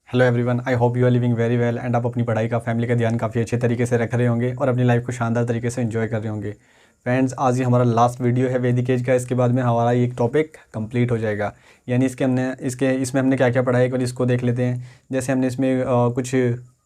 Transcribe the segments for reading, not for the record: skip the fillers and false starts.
Hello everyone, I hope you are living very well and आप अपनी पढ़ाई का, फैमिली का ध्यान काफ़ी अच्छे तरीके से रख रहे होंगे और अपनी लाइफ को शानदार तरीके से एंजॉय कर रहे होंगे। फ्रेंड्स, आज ही हमारा लास्ट वीडियो है वैदिक एज का। इसके बाद में हमारा ये टॉपिक कंप्लीट हो जाएगा। यानी इसमें हमने क्या क्या पढ़ा है, एक बार इसको देख लेते हैं। जैसे हमने इसमें कुछ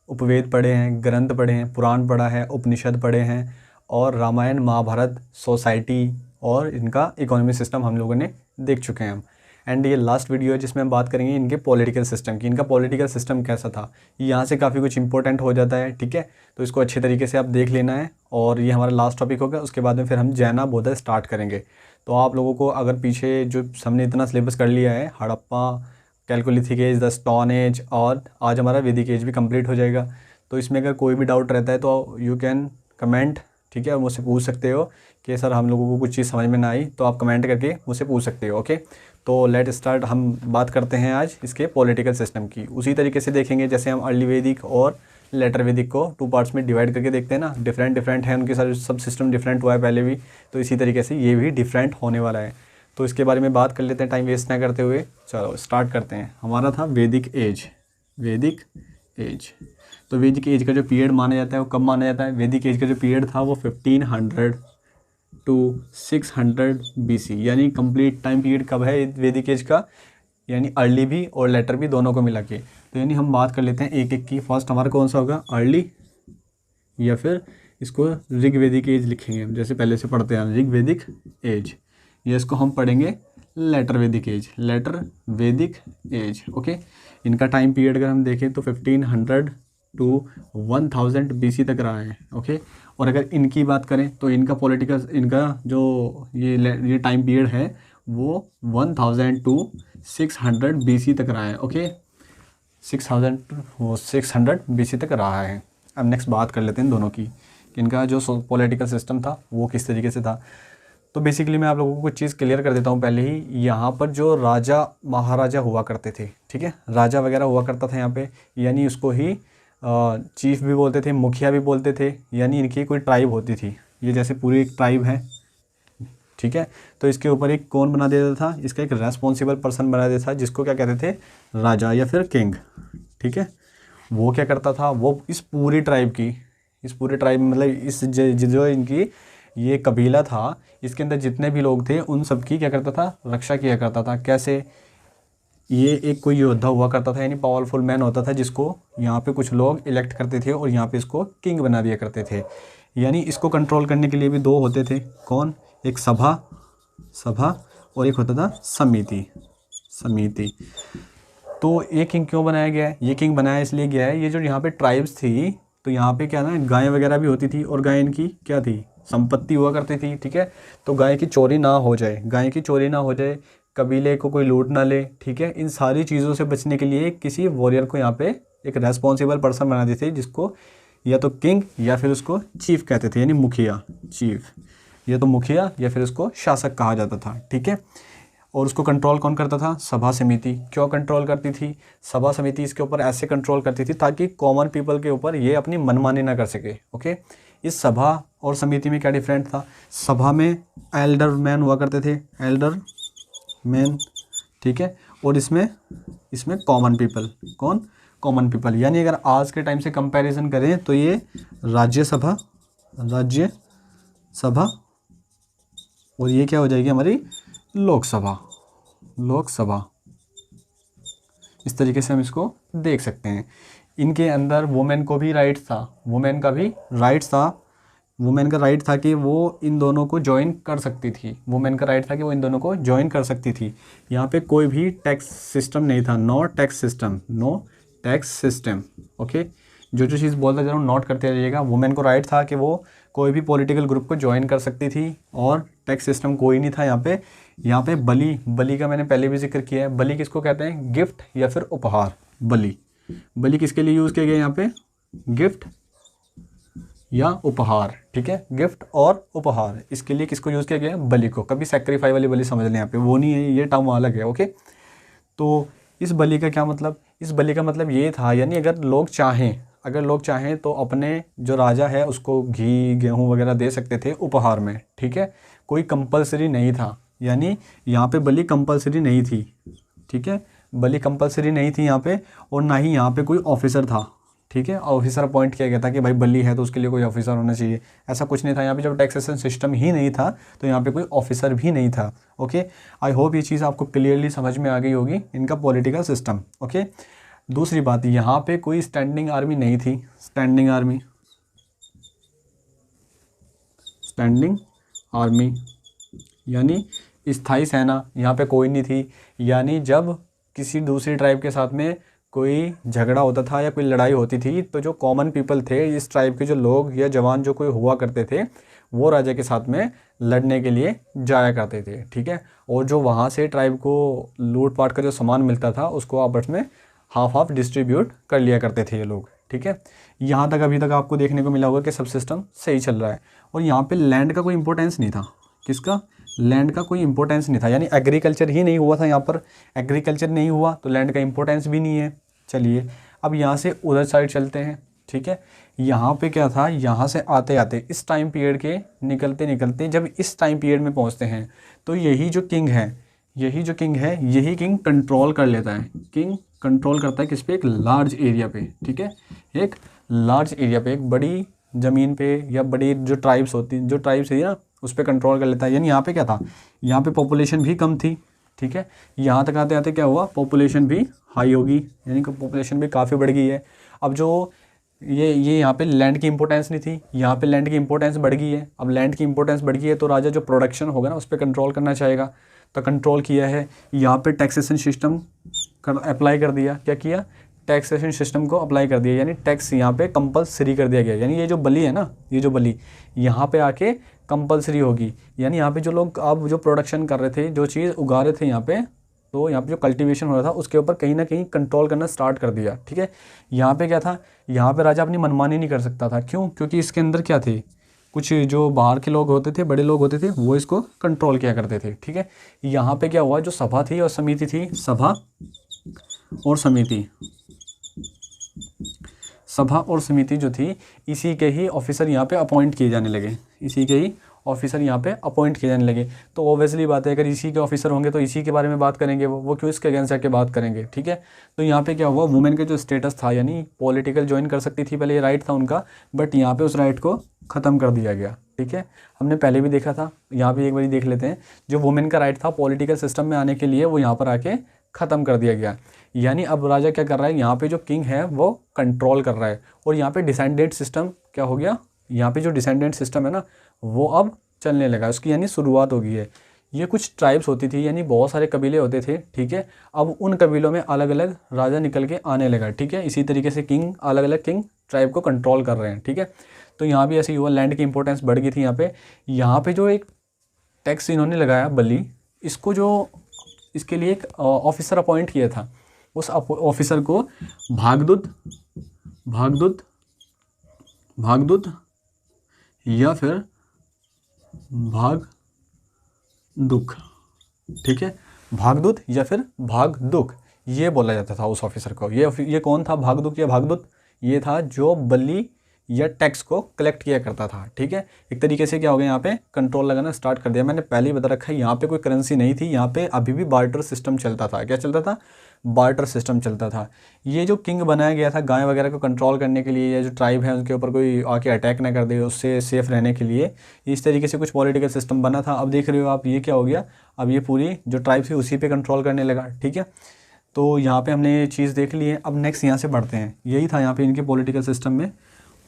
उपवेद पढ़े हैं, ग्रंथ पढ़े हैं, पुराण पढ़ा है, उपनिषद पढ़े हैं और रामायण, महाभारत, सोसाइटी और इनका इकोनॉमिक सिस्टम हम लोगों ने देख चुके हैं हम। एंड ये लास्ट वीडियो है जिसमें हम बात करेंगे इनके पॉलिटिकल सिस्टम की। इनका पॉलिटिकल सिस्टम कैसा था, यहाँ से काफ़ी कुछ इंपॉर्टेंट हो जाता है। ठीक है, तो इसको अच्छे तरीके से आप देख लेना है और ये हमारा लास्ट टॉपिक होगा। उसके बाद में फिर हम जैना बौद्ध स्टार्ट करेंगे। तो आप लोगों को अगर पीछे जो हमने इतना सिलेबस कर लिया है, Harappa, chalcolithic age, the stone age और आज हमारा वैदिक एज भी कंप्लीट हो जाएगा। तो इसमें अगर कोई भी डाउट रहता है तो यू कैन कमेंट, ठीक है, मुझसे पूछ सकते हो कि सर हम लोगों को कुछ चीज़ समझ में ना आई, तो आप कमेंट करके मुझसे पूछ सकते हो। ओके, तो लेट स्टार्ट। हम बात करते हैं आज इसके पॉलिटिकल सिस्टम की। उसी तरीके से देखेंगे जैसे हम अर्ली वैदिक और लेटर वैदिक को टू पार्ट्स में डिवाइड करके देखते हैं ना। डिफरेंट है उनके सारे, सब सिस्टम डिफरेंट हुआ है पहले भी, तो इसी तरीके से ये भी डिफरेंट होने वाला है। तो इसके बारे में बात कर लेते हैं टाइम वेस्ट ना करते हुए। चलो स्टार्ट करते हैं। हमारा था वैदिक एज। वैदिक एज, तो वैदिक एज का जो पीरियड माना जाता है वो कब माना जाता है? वैदिक एज का जो पीरियड था वो 1500 टू 600 BC, यानी कंप्लीट टाइम पीरियड कब है वैदिक एज का, यानी अर्ली भी और लेटर भी दोनों को मिला के। तो यानी हम बात कर लेते हैं एक एक की। फर्स्ट हमारा कौन सा होगा, अर्ली, या फिर इसको ऋग वैदिक एज लिखेंगे हम, जैसे पहले से पढ़ते हैं ऋग वैदिक एज, या इसको हम पढ़ेंगे लेटर वैदिक एज, लेटर वैदिक एज। ओके, इनका टाइम पीरियड अगर हम देखें तो 1500 टू 1000 BC तक रहा है। ओके, और अगर इनकी बात करें तो इनका पॉलिटिकल, इनका जो ये टाइम पीरियड है वो 1000 टू 600 BC तक रहा है। ओके, 600 BC तक रहा है। अब नेक्स्ट बात कर लेते हैं दोनों की कि इनका जो पॉलिटिकल सिस्टम था वो किस तरीके से था। तो बेसिकली मैं आप लोगों को कुछ चीज़ क्लियर कर देता हूँ पहले ही। यहाँ पर जो राजा महाराजा हुआ करते थे, ठीक है, राजा वगैरह हुआ करता था यहाँ पे, यानी उसको ही चीफ भी बोलते थे, मुखिया भी बोलते थे। यानी इनकी कोई ट्राइब होती थी, ये जैसे पूरी एक ट्राइब है, ठीक है, तो इसके ऊपर एक कौन बना देता था, इसका एक रेस्पॉन्सिबल पर्सन बना देता था, जिसको क्या कहते थे, राजा या फिर किंग। ठीक है, वो क्या करता था, वो इस पूरी ट्राइब की, इस पूरे ट्राइब मतलब इस जो इनकी ये कबीला था, इसके अंदर जितने भी लोग थे उन सब की क्या करता था, रक्षा किया करता था। कैसे? ये एक कोई योद्धा हुआ करता था, यानी पावरफुल मैन होता था, जिसको यहाँ पे कुछ लोग इलेक्ट करते थे और यहाँ पे इसको किंग बना दिया करते थे। यानी इसको कंट्रोल करने के लिए भी दो होते थे। कौन? एक सभा और एक होता था समिति। तो ये किंग क्यों बनाया गया है? ये किंग बनाया इसलिए गया है, ये जो यहाँ पे ट्राइब्स थी, तो यहाँ पे क्या ना, गाय वगैरह भी होती थी और गाय इनकी क्या थी, संपत्ति हुआ करती थी। ठीक है, तो गाय की चोरी ना हो जाए, कबीले को कोई लूट ना ले। ठीक है, इन सारी चीज़ों से बचने के लिए किसी वॉरियर को यहाँ पे एक रेस्पॉन्सिबल पर्सन बना देते थे, जिसको या तो किंग या फिर उसको चीफ कहते थे, यानी मुखिया, चीफ, या तो मुखिया या फिर उसको शासक कहा जाता था। ठीक है, और उसको कंट्रोल कौन करता था? सभा समिति। क्यों कंट्रोल करती थी सभा समिति? इसके ऊपर ऐसे कंट्रोल करती थी ताकि कॉमन पीपल के ऊपर ये अपनी मनमानी ना कर सके। ओके, इस सभा और समिति में क्या डिफरेंट था? सभा में एल्डर मैन हुआ करते थे, एल्डर मैन, ठीक है, और इसमें कॉमन पीपल। कौन? Common people. यानी अगर आज के टाइम से कंपैरिजन करें तो ये राज्यसभा और ये क्या हो जाएगी हमारी लोकसभा। इस तरीके से हम इसको देख सकते हैं। इनके अंदर वुमेन को भी राइट था, वुमेन का राइट था कि वो इन दोनों को ज्वाइन कर सकती थी। यहाँ पे कोई भी टैक्स सिस्टम नहीं था, नो टैक्स सिस्टम। ओके, जो चीज़ बोलता जा रहा हूँ नोट करते रहिएगा। वुमेन को राइट था कि वो कोई भी पॉलिटिकल ग्रुप को ज्वाइन कर सकती थी और टैक्स सिस्टम कोई नहीं था यहाँ पे बलि का मैंने पहले भी जिक्र किया है। बलि किसको कहते हैं? गिफ्ट या फिर उपहार। बलि किसके लिए यूज़ किया गया यहाँ पे? गिफ्ट या उपहार। ठीक है, गिफ्ट और उपहार, इसके लिए किसको यूज़ किया गया है? बलि को। कभी सैक्रिफाइस वाली बलि समझ लें, यहाँ पे वो नहीं है, ये टर्म अलग है। ओके, तो इस बलि का क्या मतलब? इस बलि का मतलब ये था, यानी अगर लोग चाहें तो अपने जो राजा है उसको घी, गेहूं वगैरह दे सकते थे उपहार में। ठीक है, कोई कंपलसरी नहीं था, यानी यहाँ पे बलि कंपलसरी नहीं थी। ठीक है, बलि कंपलसरी नहीं थी यहाँ पे, और ना ही यहाँ पे कोई ऑफिसर था, ठीक है। ऑफिसर अपॉइंट किया गया था कि भाई बलि है तो उसके लिए कोई ऑफिसर होना चाहिए, ऐसा कुछ नहीं था यहाँ पे। जब टैक्सेशन सिस्टम ही नहीं था तो यहाँ पे कोई ऑफिसर भी नहीं था। ओके, आई होप ये चीज़ आपको क्लियरली समझ में आ गई होगी, इनका पॉलिटिकल सिस्टम। ओके, दूसरी बात, यहाँ पे कोई स्टैंडिंग आर्मी नहीं थी। स्टैंडिंग आर्मी, स्टैंडिंग आर्मी यानी स्थायी सेना यहाँ पे कोई नहीं थी। यानी जब किसी दूसरी ट्राइब के साथ में कोई झगड़ा होता था या कोई लड़ाई होती थी तो जो कॉमन पीपल थे, इस ट्राइब के जो लोग या जवान जो कोई हुआ करते थे, वो राजा के साथ में लड़ने के लिए जाया करते थे, ठीक है। और जो वहाँ से ट्राइब को लूट पाट का जो सामान मिलता था उसको आपस में हाफ हाफ डिस्ट्रीब्यूट कर लिया करते थे ये लोग, ठीक है। यहाँ तक अभी तक आपको देखने को मिला होगा कि सब सिस्टम सही चल रहा है। और यहाँ पे लैंड का कोई इंपॉर्टेंस नहीं था। किसका? लैंड का कोई इंपॉर्टेंस नहीं था, यानी एग्रीकल्चर ही नहीं हुआ था यहाँ पर। एग्रीकल्चर नहीं हुआ तो लैंड का इंपॉर्टेंस भी नहीं है। चलिए अब यहाँ से उधर साइड चलते हैं, ठीक है। यहाँ पे क्या था, यहाँ से आते आते इस टाइम पीरियड के निकलते निकलते जब इस टाइम पीरियड में पहुँचते हैं तो यही जो किंग है, यही किंग कंट्रोल कर लेता है। किंग कंट्रोल करता है किस पे? एक लार्ज एरिया पे, ठीक है। एक लार्ज एरिया पे, एक बड़ी ज़मीन पे या बड़ी जो ट्राइब्स है ना, उस पर कंट्रोल कर लेता है। यानी यहाँ पे क्या था, यहाँ पे पॉपुलेशन भी कम थी, ठीक है। यहाँ तक आते आते क्या हुआ, पॉपुलेशन भी हाई होगी, यानी कि पॉपुलेशन भी काफ़ी बढ़ गई है। अब जो ये यहाँ पे लैंड की इंपॉर्टेंस नहीं थी, यहाँ पे लैंड की इंपॉर्टेंस बढ़ गई है। अब लैंड की इंपॉर्टेंस बढ़ गई है तो राजा जो प्रोडक्शन होगा ना उस पर कंट्रोल करना चाहेगा, तो कंट्रोल किया है। यहाँ पे टैक्सेशन सिस्टम अप्लाई कर दिया। क्या किया? टैक्सेशन सिस्टम को अप्लाई कर दिया, यानी टैक्स यहाँ पे कंपलसरी कर दिया गया। यानी ये जो बलि है ना, ये जो बलि यहाँ पे आके कंपलसरी होगी। यानी यहाँ पे जो लोग अब जो प्रोडक्शन कर रहे थे, जो चीज़ उगा रहे थे यहाँ पे, तो यहाँ पे जो कल्टीवेशन हो रहा था उसके ऊपर कहीं ना कहीं कंट्रोल करना स्टार्ट कर दिया, ठीक है। यहाँ पे क्या था, यहाँ पे राजा अपनी मनमानी नहीं कर सकता था। क्यों? क्योंकि इसके अंदर क्या थे, कुछ जो बाहर के लोग होते थे, बड़े लोग होते थे, वो इसको कंट्रोल किया करते थे, ठीक है। यहाँ पे क्या हुआ, जो सभा थी और समिति थी, सभा और समिति जो थी, इसी के ही ऑफिसर यहाँ पे अपॉइंट किए जाने लगे। इसी के ही ऑफिसर यहाँ पे अपॉइंट किए जाने लगे। तो ऑब्वियसली बात है, अगर इसी के ऑफिसर होंगे तो इसी के बारे में बात करेंगे, वो क्यों इसके अगेंस्ट जाके बात करेंगे, ठीक है। तो यहाँ पे क्या हुआ, वुमेन का जो स्टेटस था, यानी पॉलिटिकल ज्वाइन कर सकती थी पहले, ये राइट था उनका, बट यहाँ पे उस राइट को ख़त्म कर दिया गया, ठीक है। हमने पहले भी देखा था, यहाँ पे एक बार देख लेते हैं। जो वुमेन का राइट था पॉलिटिकल सिस्टम में आने के लिए, वो यहाँ पर आके ख़त्म कर दिया गया। यानी अब राजा क्या कर रहा है, यहाँ पे जो किंग है वो कंट्रोल कर रहा है। और यहाँ पे डिसेंडेंट सिस्टम क्या हो गया, यहाँ पे जो डिसेंडेंट सिस्टम है ना, वो अब चलने लगा, उसकी यानी शुरुआत हो गई है। ये कुछ ट्राइब्स होती थी, यानी बहुत सारे कबीले होते थे, ठीक है। अब उन कबीलों में अलग अलग राजा निकल के आने लगा, ठीक है। इसी तरीके से अलग अलग किंग ट्राइब को कंट्रोल कर रहे हैं, ठीक है। तो यहाँ भी ऐसे ही हुआ, लैंड की इंपॉर्टेंस बढ़ गई थी यहाँ पे जो एक टैक्स इन्होंने लगाया बलि, इसको जो इसके लिए एक ऑफिसर अपॉइंट किया था, उस ऑफिसर को भागदूत या फिर भागदुख, ठीक है। भागदूत या फिर भागदुख, ये बोला जाता था उस ऑफिसर को। ये कौन था, भागदुख या भागदूत? ये था जो बलि या टैक्स को कलेक्ट किया करता था, ठीक है। एक तरीके से क्या हो गया, यहाँ पे कंट्रोल लगाना स्टार्ट कर दिया। मैंने पहले ही बता रखा है, यहाँ पे कोई करेंसी नहीं थी, यहाँ पे अभी भी बार्टर सिस्टम चलता था। क्या चलता था? बार्टर सिस्टम चलता था। ये जो किंग बनाया गया था गाय वगैरह को कंट्रोल करने के लिए, या जो ट्राइब है उनके ऊपर कोई आके अटैक ना कर दे, उससे सेफ रहने के लिए, इस तरीके से कुछ पॉलिटिकल सिस्टम बना था। अब देख रहे हो आप, ये क्या हो गया, अब ये पूरी जो ट्राइब थी उसी पे कंट्रोल करने लगा, ठीक है। तो यहाँ पे हमने ये चीज़ देख ली है। अब नेक्स्ट यहाँ से बढ़ते हैं, यही था यहाँ पे इनके पॉलिटिकल सिस्टम में।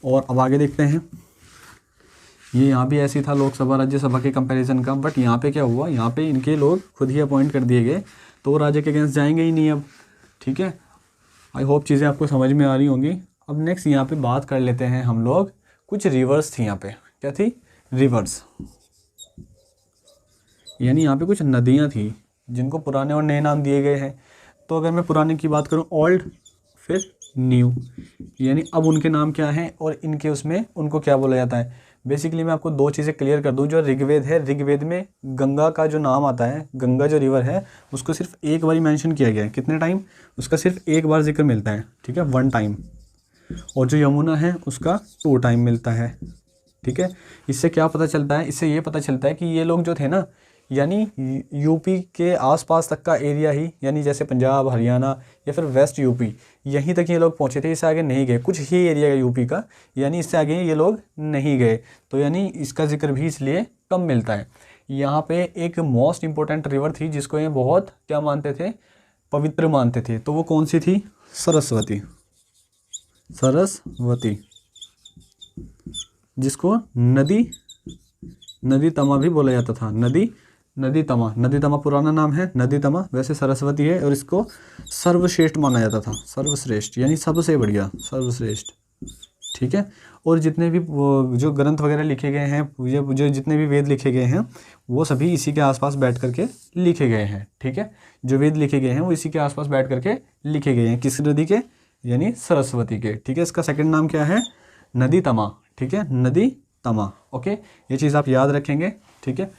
और अब आगे देखते हैं, ये यहाँ भी ऐसी था लोकसभा राज्यसभा के कंपैरिजन का, बट यहाँ पे क्या हुआ, यहाँ पे इनके लोग खुद ही अपॉइंट कर दिए गए, तो राजा के अगेंस्ट जाएंगे ही नहीं अब, ठीक है। आई होप चीज़ें आपको समझ में आ रही होंगी। अब नेक्स्ट यहाँ पे बात कर लेते हैं हम लोग, कुछ रिवर्स थी यहाँ पे। क्या थी? रिवर्स, यानी यहाँ पे कुछ नदियाँ थी जिनको पुराने और नए नाम दिए गए हैं। तो अगर मैं पुराने की बात करूँ, ओल्ड फिर न्यू, यानी अब उनके नाम क्या हैं और इनके उसमें उनको क्या बोला जाता है। बेसिकली मैं आपको दो चीज़ें क्लियर कर दूं। जो ऋग्वेद है, ऋग्वेद में गंगा का जो नाम आता है, गंगा जो रिवर है, उसको सिर्फ एक बार ही मेंशन किया गया है। कितने टाइम? उसका सिर्फ एक बार जिक्र मिलता है, ठीक है, 1 टाइम। और जो यमुना है उसका 2 टाइम मिलता है, ठीक है। इससे क्या पता चलता है? इससे ये पता चलता है कि ये लोग जो थे ना, यानी यूपी के आसपास तक का एरिया ही, यानी जैसे पंजाब, हरियाणा या फिर वेस्ट यूपी, यहीं तक ये लोग पहुँचे थे, इससे आगे नहीं गए। कुछ ही एरिया है यूपी का, यानी इससे आगे ये लोग नहीं गए, तो यानी इसका जिक्र भी इसलिए कम मिलता है। यहाँ पे एक मोस्ट इम्पोर्टेंट रिवर थी जिसको ये बहुत क्या मानते थे, पवित्र मानते थे, तो वो कौन सी थी? सरस्वती। सरस्वती, जिसको नदी तमा भी बोला जाता था। नदी तमा पुराना नाम है नदी तमा, वैसे सरस्वती है, और इसको सर्वश्रेष्ठ माना जाता था। सर्वश्रेष्ठ यानी सबसे बढ़िया, सर्वश्रेष्ठ, ठीक है। और जितने भी जो ग्रंथ वगैरह लिखे गए हैं, जो जितने भी वेद लिखे गए हैं, वो सभी इसी के आसपास बैठ करके लिखे गए हैं, ठीक है। जो वेद लिखे गए हैं वो इसी के आसपास बैठ करके लिखे गए हैं। किस नदी के? यानी सरस्वती के, ठीक है। इसका सेकंड नाम क्या है? नदी तमा, ठीक है, नदी तमा। ओके, ये चीज़ आप याद रखेंगे, ठीक है।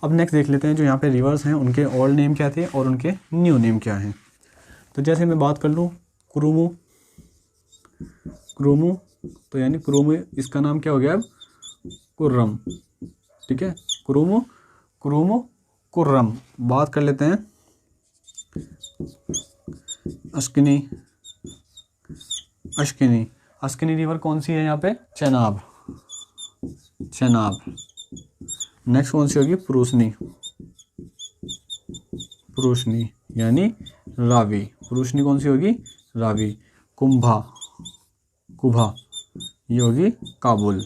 अब नेक्स्ट देख लेते हैं जो यहाँ पे रिवर्स हैं उनके ओल्ड नेम क्या थे और उनके न्यू नेम क्या हैं। तो जैसे मैं बात कर लूँ कुरुमु, तो यानी कुरुमु, इसका नाम क्या हो गया अब? कुर्रम, ठीक है। कुरुमु कुर्रम। बात कर लेते हैं अस्किनी रिवर कौन सी है यहाँ पे? चेनाब। नेक्स्ट कौन सी होगी? पुरुषनी यानी रावी। पुरुषनी कौन सी होगी? रावी। कुभा, ये होगी काबुल,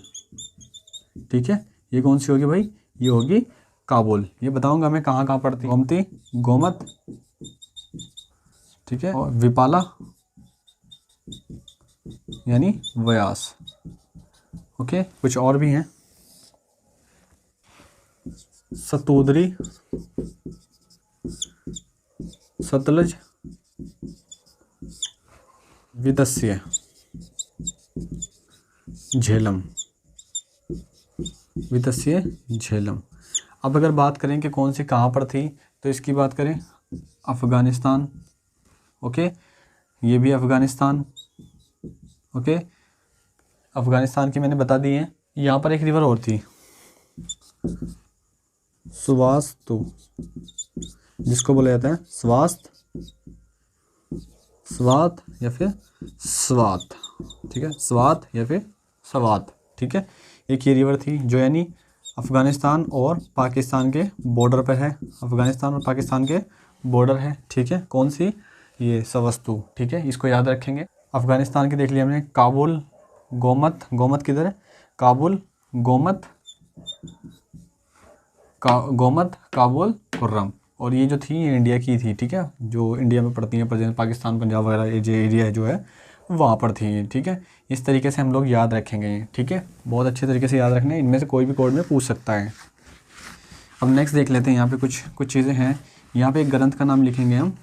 ठीक है। ये कौन सी होगी भाई? ये होगी काबुल। ये बताऊंगा मैं कहाँ कहाँ पड़ती है। गोमती, गोमत, ठीक है, और विपाला यानी व्यास। ओके, कुछ और भी हैं, सतोदरी, सतलज, वितस्य, झेलम। अब अगर बात करें कि कौन सी कहाँ पर थी, तो इसकी बात करें अफ़गानिस्तान। ओके, ये भी अफ़गानिस्तान। ओके, अफ़गानिस्तान की मैंने बता दी है। यहाँ पर एक रिवर और थी, स्वास्तु, जिसको बोला जाता है स्वात या फिर स्वात, ठीक है, स्वात या फिर सवात, ठीक है। एक ये रिवर थी जो यानी अफ़गानिस्तान और पाकिस्तान के बॉर्डर पर है। अफ़गानिस्तान और पाकिस्तान के बॉर्डर है, ठीक है। कौन सी? ये सवस्तु, ठीक है, इसको याद रखेंगे। अफ़गानिस्तान की देख लिया हमने, काबुल, गोमत किधर है? काबुल, गोमत, काबुल, खुर्रम। और ये जो थी ये इंडिया की थी, ठीक है, जो इंडिया में पड़ती हैं, प्रेजेंट पाकिस्तान, पंजाब वगैरह, ये जो एरिया है जो है वहाँ पर थी, ठीक है। इस तरीके से हम लोग याद रखेंगे, ठीक है, बहुत अच्छे तरीके से याद रखना है। इनमें से कोई भी कोड में पूछ सकता है। अब नेक्स्ट देख लेते हैं, यहाँ पे कुछ चीज़ें हैं। यहाँ पे एक ग्रंथ का नाम लिखेंगे हम,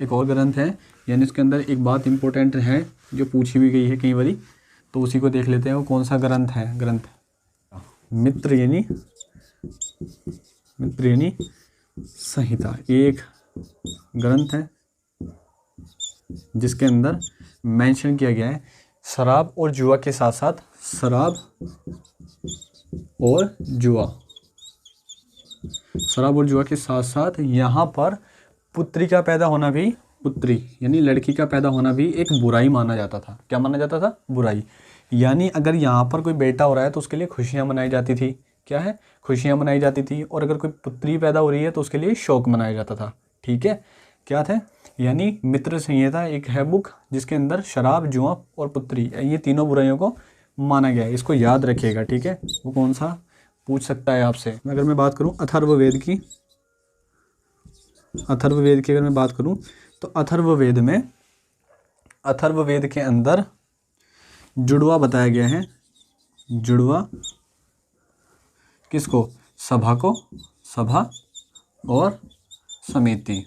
एक और ग्रंथ है, यानी इसके अंदर एक बात इंपॉर्टेंट है जो पूछी भी गई है कई बारी, तो उसी को देख लेते हैं। वो कौन सा ग्रंथ है? मित्र यानी संहिता। एक ग्रंथ है जिसके अंदर मेंशन किया गया है शराब और जुआ के साथ साथ, शराब और जुआ के साथ साथ यहाँ पर पुत्री का पैदा होना भी, पुत्री यानी लड़की का पैदा होना भी एक बुराई माना जाता था। क्या माना जाता था? बुराई। यानी अगर यहाँ पर कोई बेटा हो रहा है तो उसके लिए खुशियाँ मनाई जाती थी। क्या है? खुशियाँ मनाई जाती थी। और अगर कोई पुत्री पैदा हो रही है तो उसके लिए शोक मनाया जाता था, ठीक है। क्या था? यानी मित्र संहिता एक है बुक जिसके अंदर शराब, जुआ और पुत्री, ये तीनों बुराइयों को माना गया है। इसको याद रखिएगा, ठीक है। वो कौन सा पूछ सकता है आपसे। अगर मैं बात करूं अथर्ववेद की अगर मैं बात करूं तो अथर्ववेद के अंदर जुड़वा बताया गया है। जुड़वा किसको? सभा को, सभा और समिति।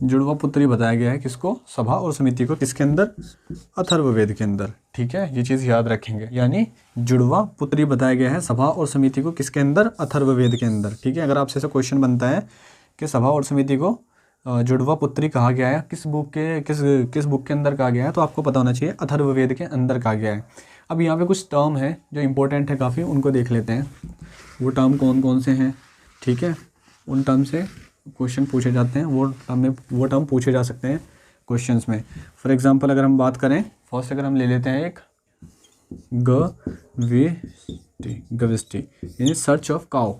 जुड़वा पुत्री बताया गया है किसको? सभा और समिति को। किसके अंदर? अथर्ववेद के अंदर, ठीक है। ये चीज़ याद रखेंगे, यानी जुड़वा पुत्री बताया गया है सभा और समिति को। किसके अंदर? अथर्ववेद के अंदर, ठीक है। अगर आपसे ऐसा क्वेश्चन बनता है कि सभा और समिति को जुड़वा पुत्री कहा गया है, किस बुक के अंदर कहा गया है, तो आपको पता होना चाहिए अथर्ववेद के अंदर कहा गया है। अब यहाँ पे कुछ टर्म है जो इम्पोर्टेंट है काफ़ी, उनको देख लेते हैं। वो टर्म कौन कौन से हैं, ठीक है, उन टर्म से क्वेश्चन पूछे जाते हैं, वो टर्म पूछे जा सकते हैं क्वेश्चंस में। फॉर एग्जांपल अगर हम बात करें, फर्स्ट अगर हम ले लेते हैं एक गविस्टी यानी search of cow,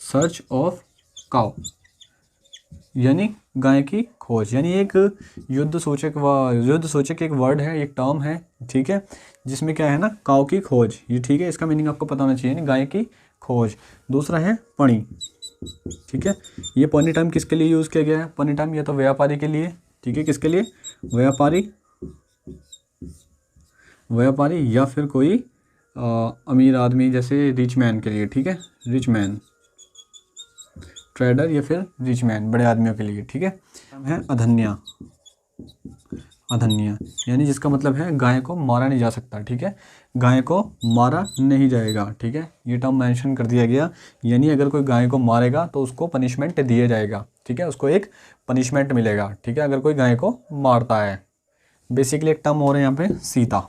search of cow यानी गाय की खोज, यानी एक युद्ध सूचक एक वर्ड है, एक टर्म है, ठीक है, जिसमें क्या है ना, काउ की खोज, ये ठीक है, इसका मीनिंग आपको पता होना चाहिए, यानी गाय की खोज। दूसरा है पणी, ठीक है, ये पनी टर्म किसके लिए यूज़ किया गया है, पनी टर्म या तो व्यापारी के लिए, ठीक है, किसके लिए, व्यापारी या फिर कोई अमीर आदमी जैसे रिच मैन के लिए, ठीक है, रिच मैन, ट्रेडर या फिर रिच मैन, बड़े आदमियों के लिए, ठीक है अधन्या, यानी जिसका मतलब है गाय को मारा नहीं जा सकता, ठीक है, गाय को मारा नहीं जाएगा, ठीक है, ये टर्म मेंशन कर दिया गया, यानी अगर कोई गाय को मारेगा तो उसको पनिशमेंट दिया जाएगा, ठीक है, उसको एक पनिशमेंट मिलेगा, ठीक है, अगर कोई गाय को मारता है। बेसिकली एक टर्म और है यहाँ पे सीता।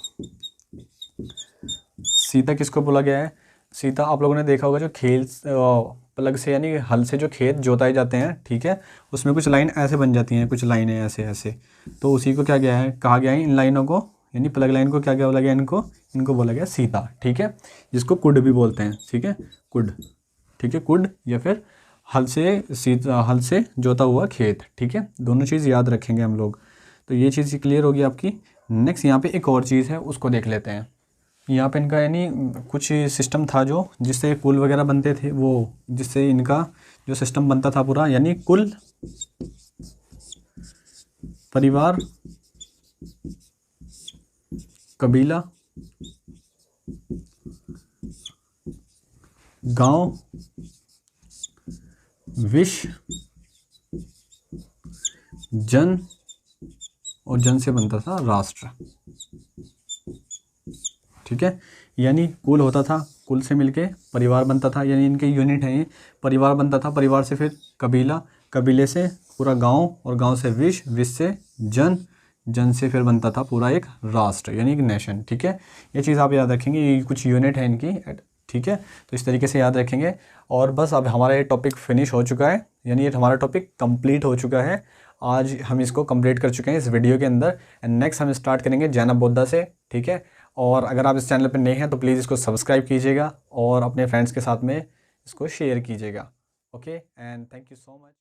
सीता किसको बोला गया है, सीता आप लोगों ने देखा होगा जो प्लग से यानी हल से जो खेत जोताए जाते हैं, ठीक है, उसमें कुछ लाइन ऐसे बन जाती हैं, कुछ लाइनें ऐसे ऐसे, तो उसी को क्या गया है, कहा गया है इन लाइनों को, यानी प्लग लाइन को क्या क्या बोला गया, इनको बोला गया सीता, ठीक है, जिसको कुड भी बोलते हैं, ठीक है, कुड, ठीक है, कुड या फिर हल से जोता हुआ खेत, ठीक है, दोनों चीज़ याद रखेंगे हम लोग। तो ये चीज़ क्लियर होगी आपकी। नेक्स्ट यहाँ पे एक और चीज़ है, उसको देख लेते हैं। यहाँ पे इनका यानी कुछ सिस्टम था जो जिससे कुल वगैरह बनते थे, वो जिससे इनका जो सिस्टम बनता था पूरा, यानी कुल, परिवार, कबीला, गांव, विश्व, जन, और जन से बनता था राष्ट्र, ठीक है, यानी कुल होता था, कुल से मिलके परिवार बनता था, यानी इनके यूनिट हैं, परिवार बनता था, परिवार से फिर कबीला, कबीले से पूरा गांव, और गांव से विश्व से जन, जन से फिर बनता था पूरा एक राष्ट्र, यानी एक नेशन, ठीक है, ये चीज़ आप याद रखेंगे, ये कुछ यूनिट है इनकी, ठीक है, तो इस तरीके से याद रखेंगे। और बस अब हमारा ये टॉपिक फिनिश हो चुका है, यानी ये हमारा टॉपिक कंप्लीट हो चुका है, आज हम इसको कंप्लीट कर चुके हैं इस वीडियो के अंदर। एंड नेक्स्ट हम स्टार्ट करेंगे जैन बौद्धा से, ठीक है, और अगर आप इस चैनल पर नए हैं तो प्लीज़ इसको सब्सक्राइब कीजिएगा और अपने फ्रेंड्स के साथ में इसको शेयर कीजिएगा। Okay, and thank you so much.